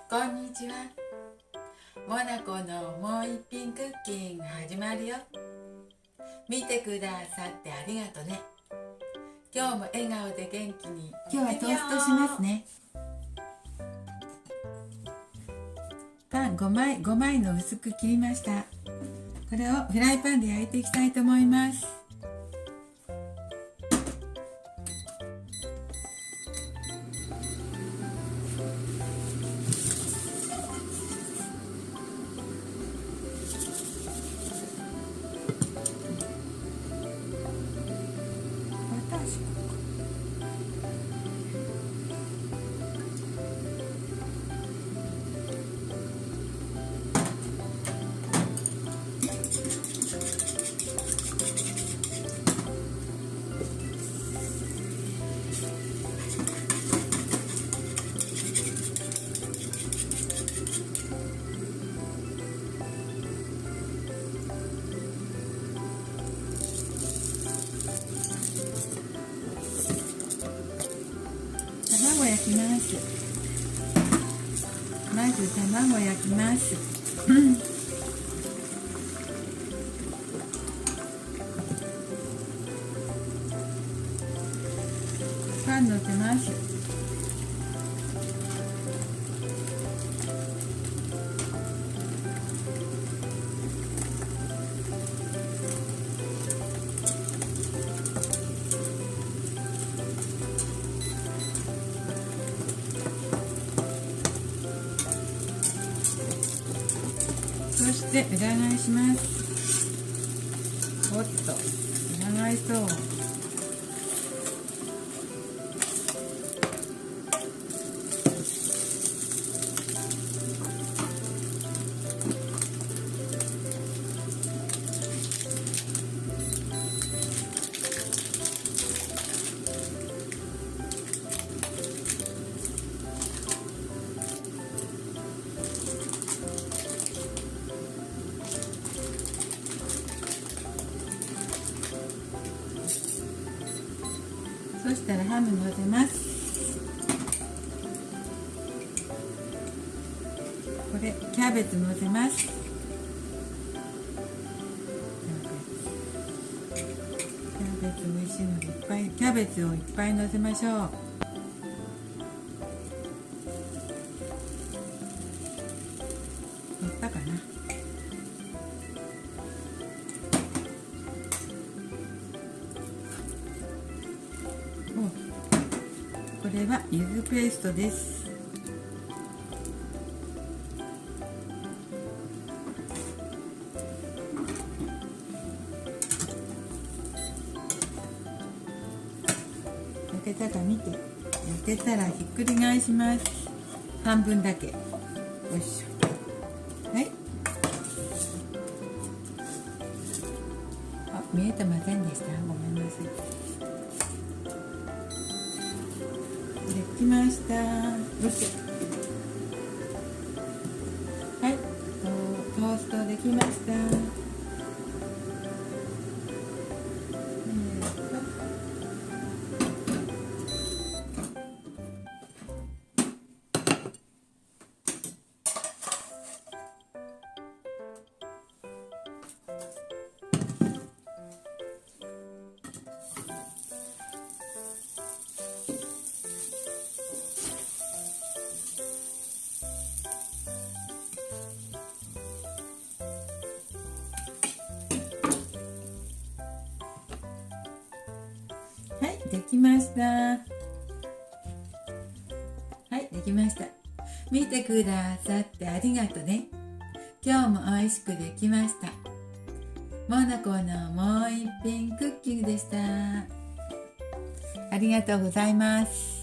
こんにちは。モナコのもう一品クッキング始まるよ。見てくださってありがとね。今日も笑顔で元気に。今日はトーストしますね。パン5枚の薄く切りました。これをフライパンで焼いていきたいと思います。卵焼きます。まず卵焼きます。パンのせます。そして裏返します。おっと裏返そう。そしたらハムのせます。これキャベツのせます。キャベツ美味しいのでいっぱいキャベツをいっぱいのせましょう。乗ったかな。これは柚子ペーストです。焼けたか見て。焼けたらひっくり返します。半分だけ。よいしょ。はい。あ、見えてませんでした。ごめんなさい。できました。よし。はい、トーストできました。はい、できました。はい、できました。見てくださってありがとね。今日も美味しくできました。モナコのもう一品クッキングでした。ありがとうございます。